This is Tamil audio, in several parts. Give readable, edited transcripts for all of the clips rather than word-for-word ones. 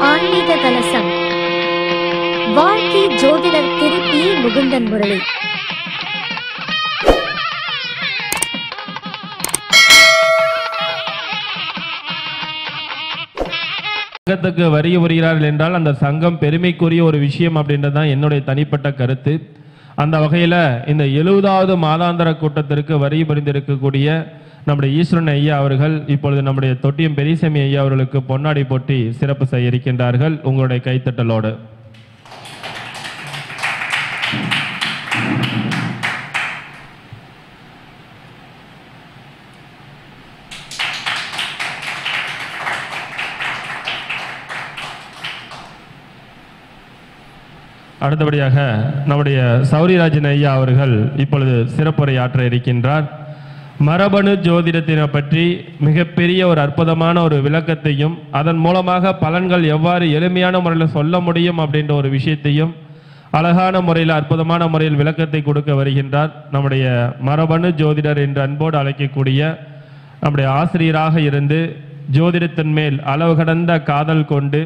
ஆன்மீக கலசம் வாழ்க்கை ஜோதிடர் திரு பி. முகுந்தன் முரளி. சங்கத்துக்கு வரி வருகிறார்கள் என்றால் அந்த சங்கம் பெருமைக்குரிய ஒரு விஷயம் அப்படின்றதான் என்னுடைய தனிப்பட்ட கருத்து. அந்த வகையில் இந்த 70வது மாதாந்திர கூட்டத்திற்கு வரி புரிந்திருக்கக்கூடிய நம்முடைய ஈஸ்வரன் ஐயா அவர்கள் இப்பொழுது நம்முடைய தொட்டியம் பெரியசாமி ஐயா அவர்களுக்கு பொன்னாடி போட்டி சிறப்பு செய்ய இருக்கின்றார்கள். உங்களுடைய கைத்தட்டலோடு அடுத்தபடியாக நம்முடைய சௌரிராஜன் ஐயா அவர்கள் இப்பொழுது சிறப்புரை ஆற்ற இருக்கின்றார். மரபணு ஜோதிடத்தினை பற்றி மிகப்பெரிய ஒரு அற்புதமான ஒரு விளக்கத்தையும் அதன் மூலமாக பலன்கள் எவ்வாறு எளிமையான முறையில் சொல்ல முடியும் அப்படின்ற ஒரு விஷயத்தையும் அழகான முறையில் அற்புதமான முறையில் விளக்கத்தை கொடுக்க வருகின்றார். நம்முடைய மரபணு ஜோதிடர் என்று அன்போடு அழைக்கக்கூடிய நம்முடைய ஆசிரியராக இருந்து ஜோதிடத்தின் மேல் அளவு கடந்த காதல் கொண்டு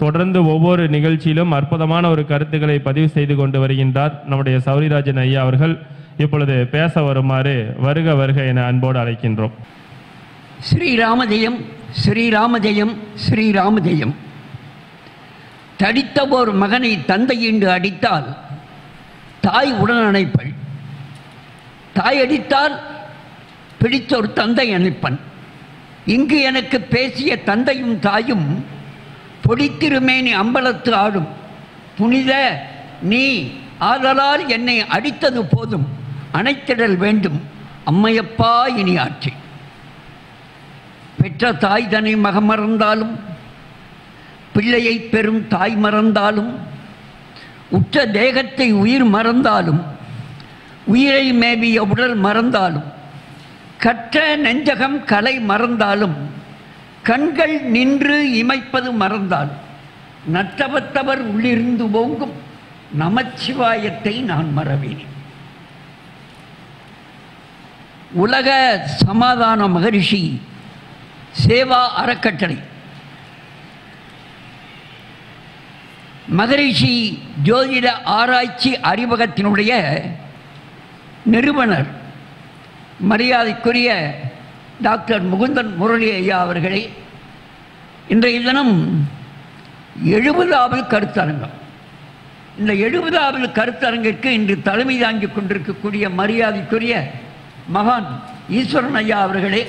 தொடர்ந்து ஒவ்வொரு நிகழ்ச்சியிலும் அற்புதமான ஒரு கருத்துக்களை பதிவு செய்து கொண்டு வருகின்றார். நம்முடைய சௌரிராஜன் ஐயா அவர்கள் இப்பொழுது பேச வருமாறு வருக வருக என அன்போடு அழைக்கின்றோம். ஸ்ரீராமஜெயம் ஸ்ரீராமஜெயம் ஸ்ரீராமஜெயம். தடித்த ஒரு மகனை தந்தை என்று அடித்தால் தாய் உடன் அணைப்பள். தாய் அடித்தால் பிடித்த ஒரு தந்தை அணைப்பன். இங்கு எனக்கு பேசிய தந்தையும் தாயும் பொடித்திருமேனி அம்பலத்து ஆடும் புனித நீ ஆதலால் என்னை அடித்தது போதும் அணைத்திடல் வேண்டும் அம்மையப்பா இனி ஆட்சி. பெற்ற தாய் தன்னை மகம் மறந்தாலும் பிள்ளையை பெறும் தாய் மறந்தாலும் உற்ற தேகத்தை உயிர் மறந்தாலும் உயிரை மேவிய உடல் மறந்தாலும் கற்ற நெஞ்சகம் கலை மறந்தாலும் கண்கள் நின்று இமைப்பது மறந்தாலும் நற்றவத்தவர் உள்ளிருந்து ஓங்கும் நமச்சிவாயத்தை நான் மறவேன். உலக சமாதான மகரிஷி சேவா அறக்கட்டளை மகரிஷி ஜோதிட ஆராய்ச்சி அறிவகத்தினுடைய நிறுவனர் மரியாதைக்குரிய டாக்டர் முகுந்தன் முரளி ஐயா அவர்களே, இன்றைய தினம் 70வது கருத்தரங்கம். இந்த 70வது கருத்தரங்கிற்கு இன்று தலைமை தாங்கிக் கொண்டிருக்கக்கூடிய மரியாதைக்குரிய மகான் ஈஸ்வரன் ஐயா அவர்களே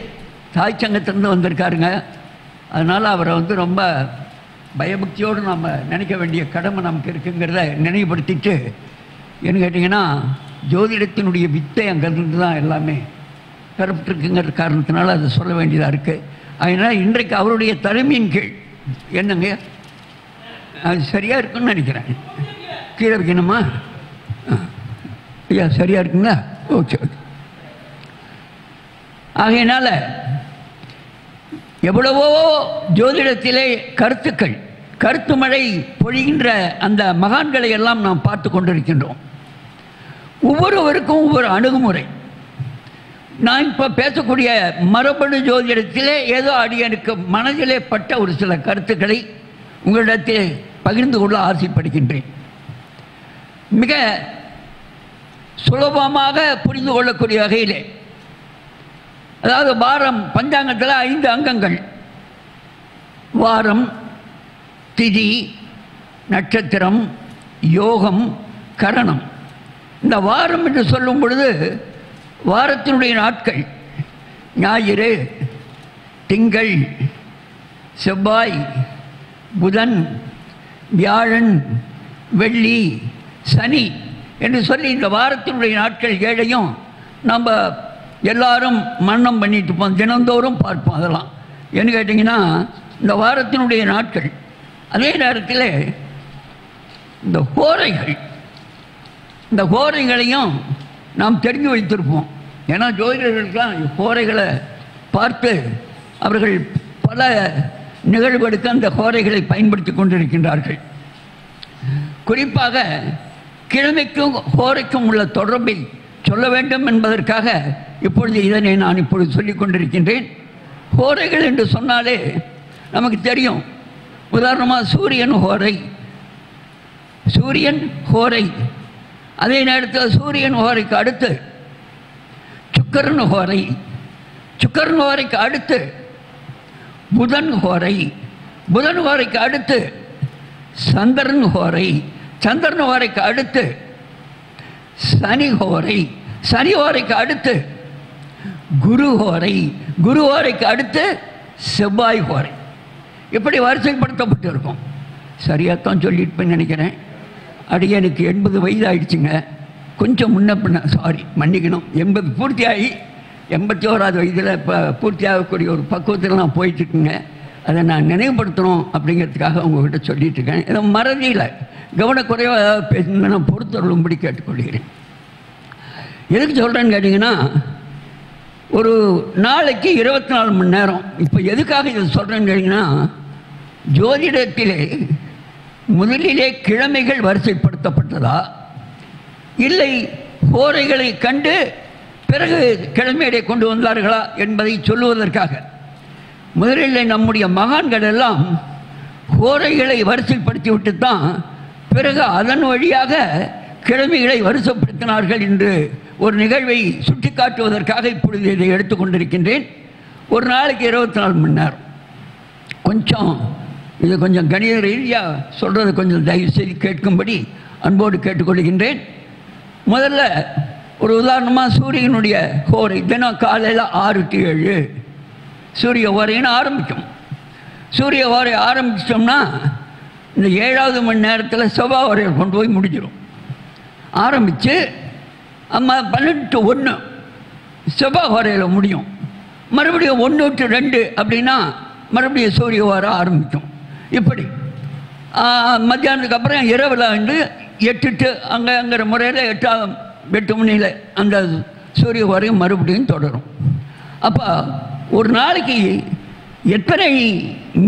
தாய் சங்கத்திலிருந்து வந்திருக்காருங்க. அதனால் அவரை ரொம்ப பயபக்தியோடு நாம் நினைக்க வேண்டிய கடமை நமக்கு இருக்குங்கிறத நினைவுபடுத்திட்டு, என்ன கேட்டிங்கன்னா ஜோதிடத்தினுடைய வித்தை அங்கேருந்து தான் எல்லாமே பெறப்பட்டிருக்குங்கிற காரணத்தினால அதை சொல்ல வேண்டியதாக இருக்குது. அதனால் இன்றைக்கு அவருடைய தலைமையின் கீழ் என்னங்க அது சரியாக இருக்குன்னு நினைக்கிறேன். கீழே வைக்கணுமா? ஐயா சரியாக இருக்குங்களா? Okay okay. ஆகையினால எவ்வளவோ ஜோதிடத்திலே கருத்துக்கள் கருத்து மழை பொழிகின்ற அந்த மகான்களை எல்லாம் நாம் பார்த்து கொண்டிருக்கின்றோம். ஒவ்வொருவருக்கும் ஒவ்வொரு அணுகுமுறை. நான் இப்போ பேசக்கூடிய மரபணு ஜோதிடத்திலே ஏதோ அடியனுக்கு மனதிலே பட்ட ஒரு சில கருத்துக்களை உங்களிடத்தில் பகிர்ந்து கொள்ள ஆசைப்படுகின்றேன். மிக சுலபமாக புரிந்து கொள்ளக்கூடிய வகையிலே, அதாவது வாரம் பஞ்சாங்கத்தில் 5 அங்கங்கள்: வாரம், திதி, நட்சத்திரம், யோகம், கரணம். இந்த வாரம் என்று சொல்லும் பொழுது வாரத்தினுடைய நாட்கள் ஞாயிறு, திங்கள், செவ்வாய், புதன், வியாழன், வெள்ளி, சனி என்று சொல்லி இந்த வாரத்தினுடைய நாட்கள் 7ஐயும் நம்ம எல்லாரும் மரணம் பண்ணிட்டு இருப்போம், தினந்தோறும் பார்ப்போம். அதெல்லாம் என்ன கேட்டிங்கன்னா இந்த வாரத்தினுடைய நாட்கள். அதே நேரத்தில் இந்த ஹோரைகள், இந்த ஹோரைகளையும் நாம் தெரிஞ்சு வைத்திருப்போம். ஏன்னா ஜோதிடர்களுக்கெல்லாம் ஹோரைகளை பார்த்து அவர்கள் பல நிகழ்வுகளுக்கு அந்த ஹோரைகளை பயன்படுத்தி கொண்டிருக்கின்றார்கள். குறிப்பாக கிழமைக்கும் ஹோரைக்கும் உள்ள தொடர்பை சொல்ல வேண்டும் என்பதற்காக இப்பொழுது இதனை நான் இப்பொழுது சொல்லிக் கொண்டிருக்கின்றேன். ஹோரைகள் என்று சொன்னாலே நமக்கு தெரியும். உதாரணமாக சூரியன் ஹோரை, சூரியன் ஹோரை. அதே நேரத்தில் சூரியன் ஹோரைக்கு அடுத்து சுக்கரன் ஹோரை, சுக்கரன் ஹோரைக்கு அடுத்து புதன் ஹோரை, புதன் ஹோரைக்கு அடுத்து சந்திரன் ஹோரை, சந்திரன் ஹோரைக்கு அடுத்து சனி ஹோரை, சனி ஹோரைக்கு அடுத்து குரு ஹோரை, குரு ஹோரைக்கு அடுத்து செவ்வாய் ஹோரை. இப்படி வரிசைப்படுத்தப்பட்டு இருக்கும். சரியாகத்தான் சொல்லிட்டு நினைக்கிறேன். அடியனுக்கு 80 வயது ஆயிடுச்சுங்க. கொஞ்சம் முன்ன பின்ன, சாரி மன்னிக்கணும். 80 பூர்த்தியாகி 81வது வயதில் இப்போ பூர்த்தியாகக்கூடிய ஒரு பக்குவத்தில் நான் போயிட்டுருக்குங்க. அதை நான் நினைவுபடுத்தணும் அப்படிங்கிறதுக்காக உங்கள்கிட்ட சொல்லிட்டு இருக்கேன். ஏதோ மறதியில் கவனக்குறைவாக பேசணும்னு நான் பொறுத்தருளும்படி கேட்டுக்கொள்கிறேன். எதுக்கு சொல்கிறேன்னு கேட்டிங்கன்னா, ஒரு நாளைக்கு 24 மணி நேரம். இப்போ எதுக்காக இதை சொல்கிறேன்னு கேட்டிங்கன்னா, ஜோதிடத்திலே முதலிலே கிழமைகள் வரிசைப்படுத்தப்பட்டதா இல்லை ஹோரைகளை கண்டு பிறகு கிழமையை கொண்டு வந்தார்களா என்பதை சொல்லுவதற்காக முதலில் நம்முடைய மகான்கள் எல்லாம் ஹோரைகளை வரிசைப்படுத்தி விட்டு தான் பிறகு அதன் வழியாக கிழமைகளை வரிசைப்படுத்தினார்கள் என்று ஒரு நிகழ்வை சுட்டி காட்டுவதற்காக இப்பொழுது இதை எடுத்துக்கொண்டிருக்கின்றேன். ஒரு நாளைக்கு 24 மணி நேரம். இது கொஞ்சம் கணித ரீதியாக சொல்கிறது கொஞ்சம் தயவுசெய்து கேட்கும்படி அன்போடு கேட்டுக்கொள்கின்றேன். முதல்ல ஒரு உதாரணமாக சூரியனுடைய ஹோரை தினம் காலையில் 6 to 7 சூரிய ஹோரைன்னு ஆரம்பிக்கும். சூரிய ஹோரை ஆரம்பிச்சிட்டோம்னா இந்த 7வது மணி நேரத்தில் செவ்வாய் ஹோரையை கொண்டு போய் முடிஞ்சிடும். ஆரம்பித்து 12 to 1 செவ்வாய் ஹோரையில் முடியும். மறுபடியும் 1 to 2 அப்படின்னா மறுபடியும் சூரிய ஹோரை ஆரம்பிக்கும். இப்படி மத்தியானத்துக்கு அப்புறம் இரவில் வந்து 8 to அங்கிற முறையில் 8 மணியில் அந்த சூரிய ஹோரையும் மறுபடியும் தொடரும். அப்போ ஒரு நாளைக்கு எத்தனை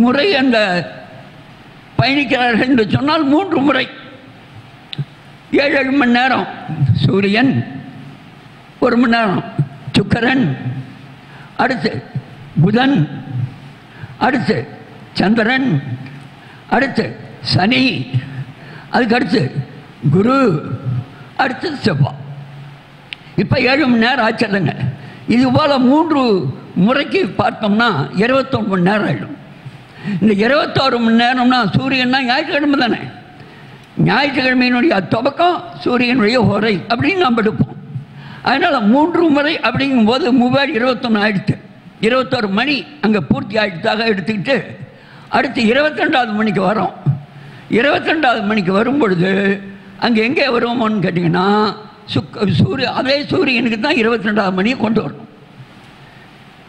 முறை அந்த பயணிக்கிறார்கள் என்று சொன்னால் 3 முறை 7 மணி நேரம் சூரியன், 1 மணி நேரம் சுக்கரன், அடுத்து புதன், அடுத்து சந்திரன், அடுத்து சனி, அதுக்கடுத்து குரு, அடுத்து செவ்வாய். இப்போ 7 மணி நேரம் ஆச்சல்லைங்க. இது போல் 3 முறைக்கு பார்த்தோம்னா 21 மணி நேரம் ஆகிடும். இந்த 21 மணி நேரம்னா சூரியன்னா ஞாயிற்றுக்கிழமை தானே. ஞாயிற்றுக்கிழமையினுடைய துவக்கம் சூரியனுடைய ஹோரை அப்படின்னு நாம் எடுப்போம். அதனால் 3 முறை அப்படிங்கும்போது 21 ஆகிடுச்சு. 21 மணி அங்கே பூர்த்தி ஆகிடுதாக எடுத்துக்கிட்டு அடுத்து 22வது மணிக்கு வரோம். 22வது மணிக்கு வரும்பொழுது அங்கே எங்கே வருவோமோன்னு கேட்டிங்கன்னா அதே சூரியனுக்கு தான் 22வது மணியை கொண்டு வரணும்.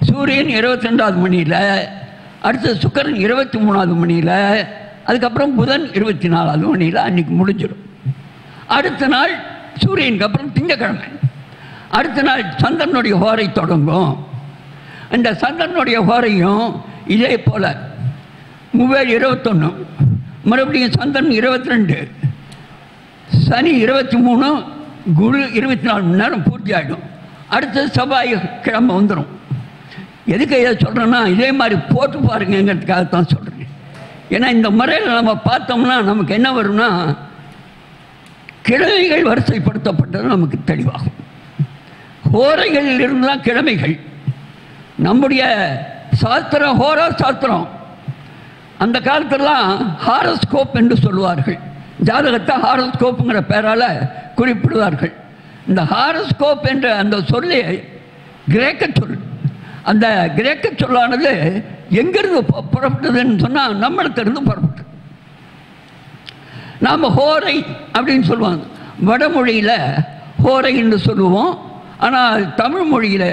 சூரியன் 22வது மணியில், அடுத்து சுக்கரன் 23வது மணியில், அதுக்கப்புறம் புதன் 24வது மணியில் அன்றைக்கி முடிஞ்சிடும். அடுத்த நாள் சூரியனுக்கு அப்புறம் திங்கக்கிழமை, அடுத்த நாள் சந்திரனுடைய ஹோரை தொடங்கும். அந்த சந்திரனுடைய ஹோரையும் இதே போல் 21, மறுபடியும் சந்திரன் 22, சனி 23, குரு 24 மணி நேரம் பூர்த்தி ஆகிடும். அடுத்தது செவ்வாய் கிழமை வந்துடும். எதுக்கு இதை சொல்கிறேன்னா, இதே மாதிரி போட்டு பாருங்கிறதுக்காகத்தான் சொல்கிறேன். ஏன்னா இந்த முறையில் நம்ம பார்த்தோம்னா நமக்கு என்ன வரும்னா, கிழமைகள் வரிசைப்படுத்தப்பட்டது நமக்கு தெளிவாகும். ஹோரைகளில் இருந்து தான் கிழமைகள். நம்முடைய சாஸ்திரம் ஹோரா சாஸ்திரம். அந்த காலத்திலலாம் ஹாரோஸ்கோப் என்று சொல்லுவார்கள். ஜாதகத்தை ஹாரோஸ்கோப்புங்கிற பெயரால் குறிப்பிடுவார்கள். இந்த ஹாரோஸ்கோப் என்ற அந்த சொல்லே கிரேக்க சொல். அந்த கிரேக்க சொல்லானது எங்கிருந்து புறப்பட்டதுன்னு சொன்னால் நம்மளுக்கிருந்து புறப்பட்டது. நாம் ஹோரை அப்படின்னு சொல்லுவாங்க. வடமொழியில் ஹோரை என்று சொல்லுவோம், ஆனால் தமிழ் மொழியில்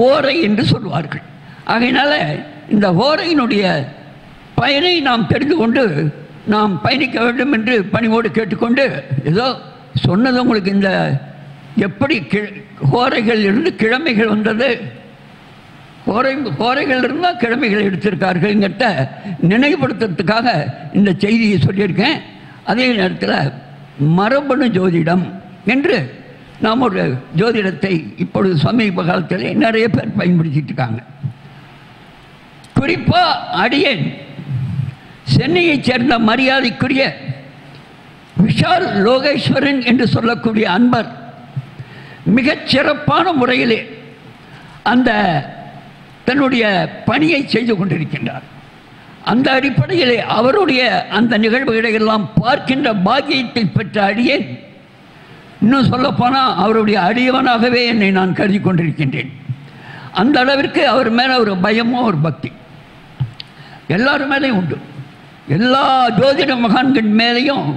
ஓரை என்று சொல்வார்கள். ஆகையினால இந்த ஹோரையினுடைய பயனை நாம் தெரிந்து கொண்டு நாம் பயணிக்க வேண்டும் என்று பணிவோடு கேட்டுக்கொண்டு, ஏதோ சொன்னது உங்களுக்கு இந்த எப்படி ஹோரைகள் இருந்து கிழமைகள் வந்தது, ஹோரைகள் இருந்தால் கிழமைகள் எடுத்திருக்கார்கள்ங்கிட்ட நினைவுபடுத்துறதுக்காக இந்த செய்தியை சொல்லியிருக்கேன். அதே நேரத்தில் மரபணு ஜோதிடம் என்று நாம் ஒரு ஜோதிடத்தை இப்பொழுது சமீப காலத்தில் நிறைய பேர் பயன்படுத்திட்டு இருக்காங்க. குறிப்பாக அடியேன் சென்னையைச் சேர்ந்த மரியாதைக்குரிய விஷால் லோகேஸ்வரன் என்று சொல்லக்கூடிய அன்பர் மிகச் சிறப்பான முறையிலே அந்த தன்னுடைய பணியை செய்து கொண்டிருக்கின்றார். அந்த அடிப்படையிலே அவருடைய அந்த நிகழ்வுகளை எல்லாம் பார்க்கின்ற பாக்கியத்தை பெற்ற அடியேன், இன்னும் சொல்லப்போனால் அவருடைய அடியவனாகவே என்னை நான் கருதி கொண்டிருக்கின்றேன். அந்த அளவிற்கு அவர் மேலே ஒரு பயமும் ஒரு பக்தி எல்லாரும் மேலேயும் உண்டு. எல்லா ஜோதிட மகான்கள் மேலேயும்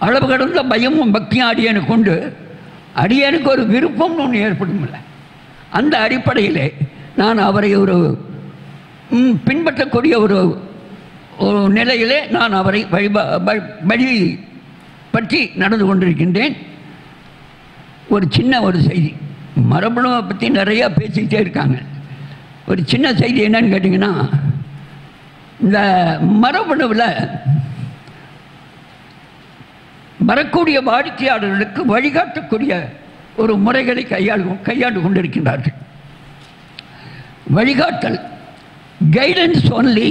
அளவு கடந்த பயமும் பக்தியும் அடியனுக்கு உண்டு. அடியனுக்கு ஒரு விருப்பம்னு ஒன்று ஏற்படும் இல்லை. அந்த அடிப்படையிலே நான் அவரை ஒரு பின்பற்றக்கூடிய ஒரு நிலையிலே நான் அவரை வழி பற்றி நடந்து கொண்டிருக்கின்றேன். ஒரு சின்ன ஒரு செய்தி, மரபணுவை பற்றி நிறையா பேசிக்கிட்டே இருக்காங்க. ஒரு சின்ன செய்தி என்னன்னு கேட்டிங்கன்னா, இந்த மரபணுவில் வரக்கூடிய வாடிக்கையாளர்களுக்கு வழிகாட்டக்கூடிய ஒரு முறைகளை கையாண்டு கொண்டிருக்கின்றார்கள். வழிகாட்டல், கைடன்ஸ் ஒன்லி,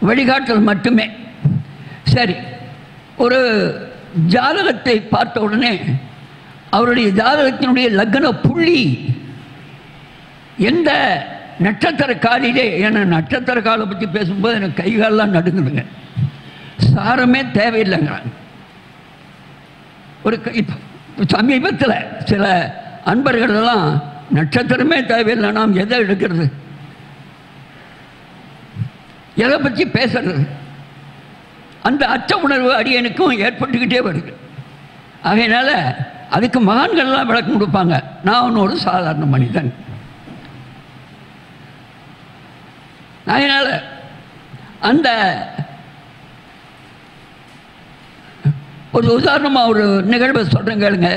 வழிகாட்டல் மட்டுமே. சரி, ஒரு ஜாதகத்தை பார்த்த உடனே அவருடைய ஜாதகத்தினுடைய லக்ன புள்ளி எந்த நட்சத்திர காலிலே, ஏன்னா நட்சத்திர காலை பற்றி பேசும்போது எனக்கு கைகாலெலாம் நடுங்குதுங்க. சாரமே தேவையில்லைங்கிறாங்க. ஒரு சமீபத்தில் சில அன்பர்களெல்லாம் நட்சத்திரமே தேவையில்லை, நாம் எதை எடுக்கிறது, எதை பற்றி பேசுறது, அந்த அச்ச உணர்வு அடியனுக்கும் ஏற்பட்டுக்கிட்டே வருது. அதனால அதுக்கு மகான்கள்லாம் விளக்கம் கொடுப்பாங்க. நான் ஒரு சாதாரண மனிதன். அதனால் அந்த ஒரு உதாரணமாக ஒரு நிகழ்வை சொல்கிறேன் கேளுங்க.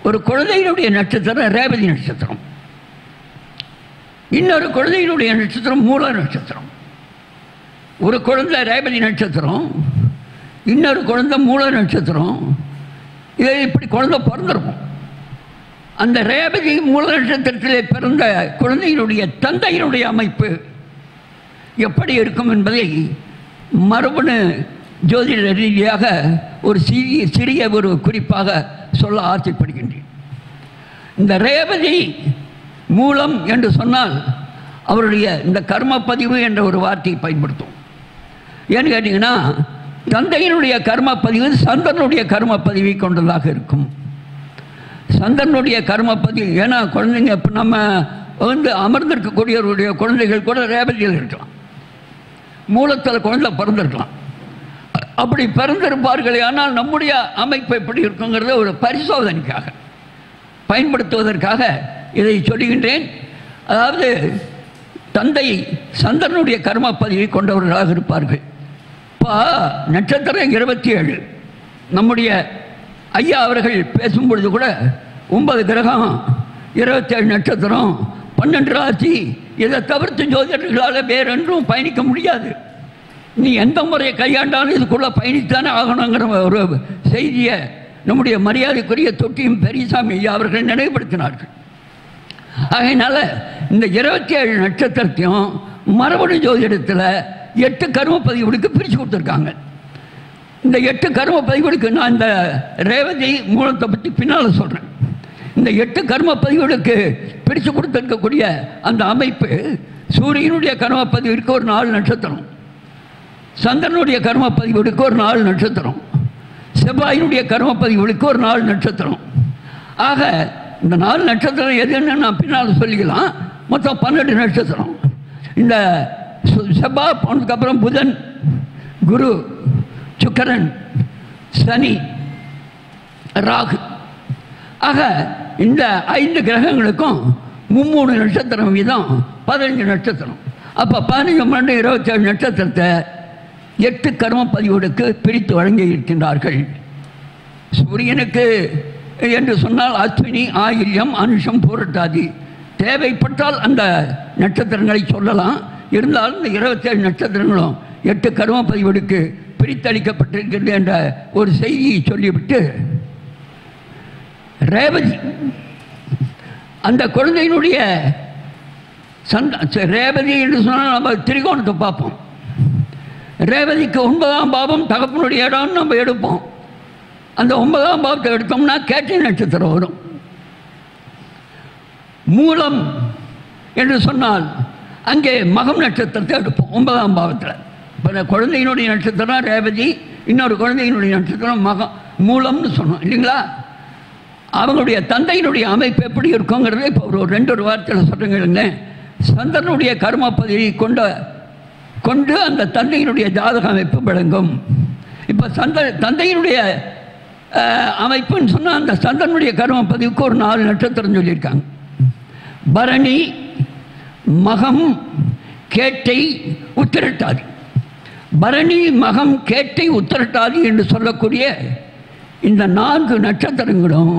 ஒரு குழந்தையினுடைய நட்சத்திரம் ரேவதி நட்சத்திரம், இன்னொரு குழந்தையினுடைய நட்சத்திரம் மூல நட்சத்திரம். ஒரு குழந்தை ரேவதி நட்சத்திரம், இன்னொரு குழந்தை மூல நட்சத்திரம். இதை இப்படி குழந்தை பிறந்திருக்கும். அந்த ரேவதி மூல நட்சத்திரத்திலே பிறந்த குழந்தையினுடைய தந்தையினுடைய அமைப்பு எப்படி இருக்கும் என்பதை மரபணு ஜோதிட ரீதியாக ஒரு சிறிய ஒரு குறிப்பாக சொல்ல ஆசைப்படுகின்றேன். இந்த ரேவதி மூலம் என்று சொன்னால் அவருடைய இந்த கர்மப்பதிவு என்ற ஒரு வார்த்தையை பயன்படுத்தும். ஏன்னு கேட்டிங்கன்னா, தந்தையினுடைய கர்மப்பதிவு சந்திரனுடைய கர்மப்பதிவை கொண்டதாக இருக்கும். சந்திரனுடைய கர்மப்பதிவு, ஏன்னா குழந்தைங்க இப்போ நம்ம அமர்ந்திருக்கக்கூடியவருடைய குழந்தைகள் கூட ரேவதியில் இருக்கலாம், மூலத்தில் குழந்தை பிறந்திருக்கலாம். அப்படி பிறந்திருப்பார்களே, ஆனால் நம்முடைய அமைப்பு எப்படி இருக்குங்கிறத ஒரு பரிசோதனைக்காக பயன்படுத்துவதற்காக இதை சொல்லுகின்றேன். அதாவது தந்தை சந்திரனுடைய கர்மப்பதிவை கொண்டவர்களாக இருப்பார்கள். இப்போ நட்சத்திரம் 27, நம்முடைய ஐயா அவர்கள் பேசும்பொழுது கூட 9 கிரகம், 27 நட்சத்திரம், 12 ராசி, இதை தவிர்த்து ஜோதிடர்களால் வேறென்றும் பயணிக்க முடியாது. நீ எந்த முறையை கையாண்டாலும் இதுக்குள்ளே பயணித்தானே ஆகணுங்கிற ஒரு செய்தியை நம்முடைய மரியாதைக்குரிய தொட்டியும் பெரியசாமி ஐயா அவர்கள் நினைவுபடுத்தினார்கள். அதனால் இந்த 27 நட்சத்திரத்தையும் மரபணு ஜோதிடத்தில் 8 கர்ம பதிவுகளுக்கு பிரித்து கொடுத்துருக்காங்க. இந்த 8 கர்ம பதிவுகளுக்கு நான் இந்த ரேவதி மூலத்தை பற்றி பின்னால் சொல்கிறேன். இந்த 8 கர்ம பதிவுகளுக்கு பிரித்து கொடுத்துருக்கக்கூடிய அந்த அமைப்பு, சூரியனுடைய கர்ம பதிவிற்கு ஒரு 4 நட்சத்திரம், சந்திரனுடைய கர்ம பதிவுகளுக்கு ஒரு 4 நட்சத்திரம், செவ்வாயினுடைய கர்ம பதிவுகளுக்கு ஒரு 4 நட்சத்திரம். ஆக இந்த 4 நட்சத்திரம் எதுன்னு நான் பின்னால் சொல்லிக்கலாம். மொத்தம் 12 நட்சத்திரம். இந்த செவ்வாய் போனதுக்கப்புறம் புதன், குரு, சுக்கிரன், சனி, ராகு. ஆக இந்த 5 கிரகங்களுக்கும் 3 நட்சத்திரம் வீதம் 15 நட்சத்திரம். அப்போ 15 12 27 நட்சத்திரத்தை 8 கர்ம பதிவுகளுக்கு பிரித்து வழங்கி இருக்கின்றார்கள். சூரியனுக்கு என்று சொன்னால் அஸ்வினி, ஆயில்யம், அனுஷம், பூரட்டாதி. தேவைப்பட்டால் அந்த நட்சத்திரங்களை சொல்லலாம். இருந்தாலும் இந்த 27 நட்சத்திரங்களும் 8 கர்ம பதிவுகளுக்கு பிரித்தளிக்கப்பட்டிருக்கிறது என்ற ஒரு செய்தியை சொல்லிவிட்டு, ரேவதி அந்த குழந்தையினுடைய ரேவதி என்று சொன்னால் நம்ம திரிகோணத்தை பார்ப்போம். ரேவதிக்கு 9ஆம் பாவம் தகப்பனுடைய இடம்னு நம்ம எடுப்போம். அந்த 9ஆம் பாவத்தை எடுத்தோம்னா கேட்டை நட்சத்திரம் வரும். மூலம் என்று சொன்னால் அங்கே மகம் நட்சத்திரத்தை எடுப்போம் 9ஆம் பாவத்தில். இப்போ குழந்தையினுடைய நட்சத்திரம் ரேவதி, இன்னொரு குழந்தையினுடைய நட்சத்திரம் மகம் மூலம்னு சொன்னோம் இல்லைங்களா? அவங்களுடைய தந்தையினுடைய அமைப்பு எப்படி இருக்குங்கிறத இப்போ ஒரு 2 வார்த்தையில் சொல்கிறேங்க. சந்திரனுடைய கர்ம பதிவை கொண்டு அந்த தந்தையினுடைய ஜாதக அமைப்பு விளங்கும். இப்போ தந்தையினுடைய அமைப்புன்னு சொன்னால் அந்த சந்திரனுடைய கர்ம பதிவுக்கு ஒரு 4 நட்சத்திரம் சொல்லியிருக்காங்க. பரணி, மகம், கேட்டை, உத்திரட்டாதி. பரணி, மகம், கேட்டை, உத்திரட்டாதி என்று சொல்லக்கூடிய இந்த 4 நட்சத்திரங்களும்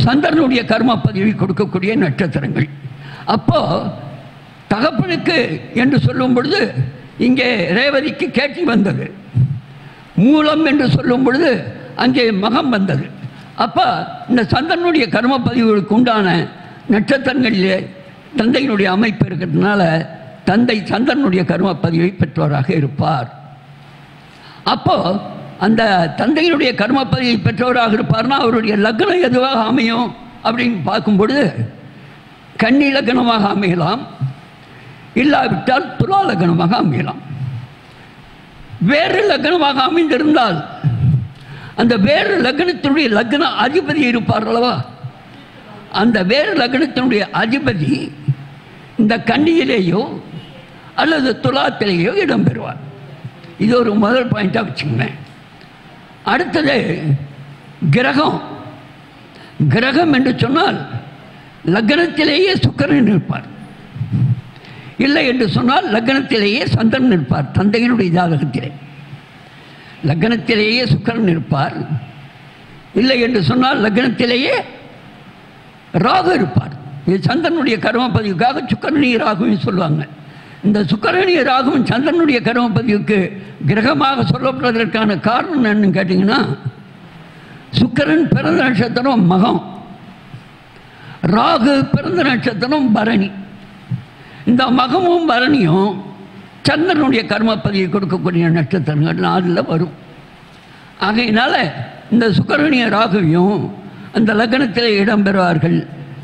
சந்திரனுடைய கர்ம பதிவை கொடுக்கக்கூடிய நட்சத்திரங்கள். அப்போ தகப்பனுக்கு என்று சொல்லும் பொழுது இங்கே ரேவதிக்கு கேட்டை வந்தது, மூலம் என்று சொல்லும் பொழுது அங்கே மகம் வந்தது. அப்போ இந்த சந்திரனுடைய கர்ம பதிவுகளுக்கு உண்டான நட்சத்திரங்களிலே தந்தையினுடைய அமைப்பு இருக்கிறதுனால தந்தை சந்திரனுடைய கர்ம பதிவை பெற்றவராக இருப்பார். அப்போ அந்த தந்தையினுடைய கர்ம பதிவை பெற்றவராக இருப்பார்னா அவருடைய லக்னம் எதுவாக அமையும் அப்படின்னு பார்க்கும் பொழுது கன்னி லக்னமாக அமையலாம், இல்லாவிட்டால் துலா லக்னமாக அமையலாம். வேறு லக்னமாக அமைந்திருந்தால் அந்த வேறு லக்னத்தினுடைய லக்ன அதிபதி இருப்பார் அல்லவா, அந்த வேறு லக்னத்தினுடைய அதிபதி இந்த கன்னியிலேயோ அல்லது துலாத்திலேயோ இடம்பெறுவார். இது ஒரு முதல் பாயிண்டாக வச்சுக்கோங்க. அடுத்தது கிரகம். கிரகம் என்று சொன்னால் லக்னத்திலேயே சுக்கிரன் இருப்பார், இல்லை என்று சொன்னால் லக்னத்திலேயே சந்திரன் இருப்பார். தந்தையினுடைய ஜாதகத்திலே லக்னத்திலேயே சுக்கிரன் இருப்பார், இல்லை என்று சொன்னால் லக்னத்திலேயே ராகு இருப்பார். இது சந்திரனுடைய கர்ம பதிவுக்காக சுக்கிரனிய ராகுன்னு சொல்லுவாங்க. இந்த சுக்கிரனிய ராகுவும் சந்திரனுடைய கர்ம பதிவுக்கு கிரகமாக சொல்லப்படுவதற்கான காரணம் என்னன்னு கேட்டிங்கன்னா, சுக்கிரன் பிறந்த நட்சத்திரம் மகம், ராகு பிறந்த நட்சத்திரம் பரணி. இந்த மகமும் பரணியும் சந்திரனுடைய கர்ம பதிவை கொடுக்கக்கூடிய நட்சத்திரங்கள் 4 வரும். ஆகையினால இந்த சுக்கிரனிய ராகுவையும் அந்த லக்னத்தில் இடம்பெறுவார்கள்.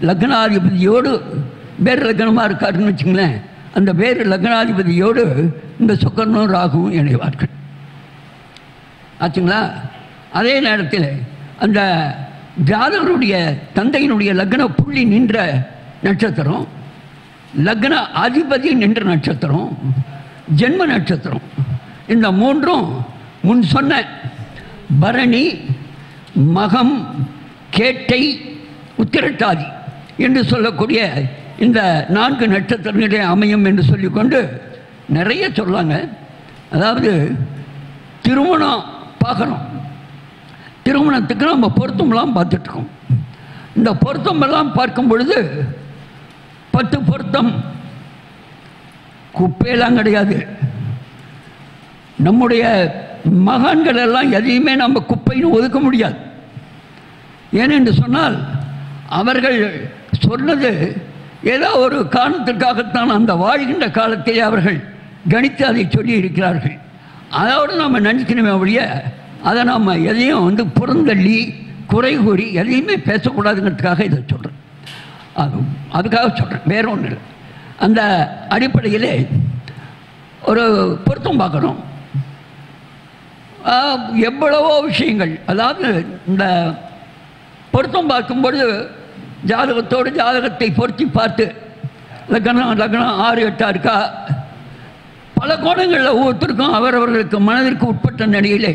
லக்னாதிபதியோடு வேறு லக்னமாக இருக்காருன்னு வச்சுங்களேன், அந்த வேறு லக்னாதிபதியோடு இந்த சுக்கிரனும் ராகுவும் இணைவார்கள். ஆச்சுங்களா? அதே நேரத்தில் அந்த ஜாதகருடைய தந்தையினுடைய லக்ன புள்ளி நின்ற நட்சத்திரம், லக்ன அதிபதி நின்ற நட்சத்திரம், ஜென்ம நட்சத்திரம், இந்த 3ம் முன் சொன்ன பரணி, மகம், கேட்டை, உத்திரட்டாதி என்று சொல்லக்கூடிய இந்த 4 நட்சத்திரங்களே அமையும் என்று சொல்லிக்கொண்டு நிறைய சொல்லாங்க. அதாவது திருமணம் பார்க்கணும், திருமணத்துக்கு நம்ம பொருத்தமெல்லாம் பார்த்துட்ருக்கோம். இந்த பொருத்தமெல்லாம் பார்க்கும் பொழுது 10 பொருத்தம் குப்பையெல்லாம் கிடையாது. நம்முடைய மகான்கள் எல்லாம் எதையுமே நம்ம குப்பைன்னு ஒதுக்க முடியாது. ஏனென்று சொன்னால் அவர்கள் சொன்னது ஏதோ ஒரு காரணத்திற்காகத்தான் அந்த வாழ்கின்ற காலத்திலே அவர்கள் கணித்து அதை சொல்லி இருக்கிறார்கள். அதோடு நம்ம நினைக்கணுமே ஒழிய அதை நாம் எதையும் புறந்தள்ளி குறை கூறி எதையுமே பேசக்கூடாதுங்கிறதுக்காக இதை சொல்கிறேன். அதுக்காக சொல்கிறேன், வேற ஒன்றும் இல்லை. அந்த அடிப்படையிலே ஒரு பொருத்தம் பார்க்கணும். எவ்வளவோ விஷயங்கள், அதாவது இந்த பொருத்தம் பார்க்கும்பொழுது ஜாதகத்தோடு ஜாதகத்தை பொருத்தி பார்த்து லக்னம் 6, 8 இருக்கா, பல கோணங்களில் ஒவ்வொருத்தருக்கும் அவரவர்களுக்கு மனதிற்கு உட்பட்ட நிலையிலே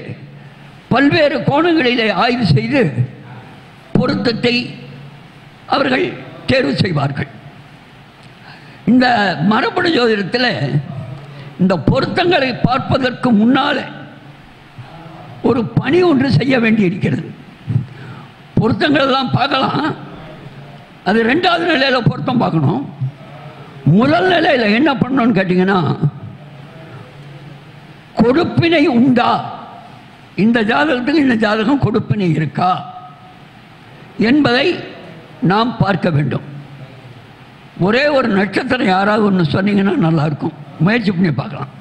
பல்வேறு கோணங்களிலே ஆய்வு செய்து பொருத்தத்தை அவர்கள் தேர்வு செய்வார்கள். இந்த மரபணு ஜோதிடத்தில் இந்த பொருத்தங்களை பார்ப்பதற்கு முன்னாலே ஒரு பணி ஒன்று செய்ய வேண்டியிருக்கிறது. பொருத்தங்கள் எல்லாம் பார்க்கலாம், அது 2வது நிலையில் பொருத்தம் பார்க்கணும். முதல் நிலையில் என்ன பண்ணணும்னு கேட்டிங்கன்னா, கொடுப்பினை உண்டா, இந்த ஜாதகத்துக்கு இந்த ஜாதகம் கொடுப்பினை இருக்கா என்பதை நாம் பார்க்க வேண்டும். ஒரே ஒரு நட்சத்திரம் யாராவது ஒன்று சொன்னீங்கன்னா நல்லாயிருக்கும். முயற்சி பண்ணி பார்க்கலாம்.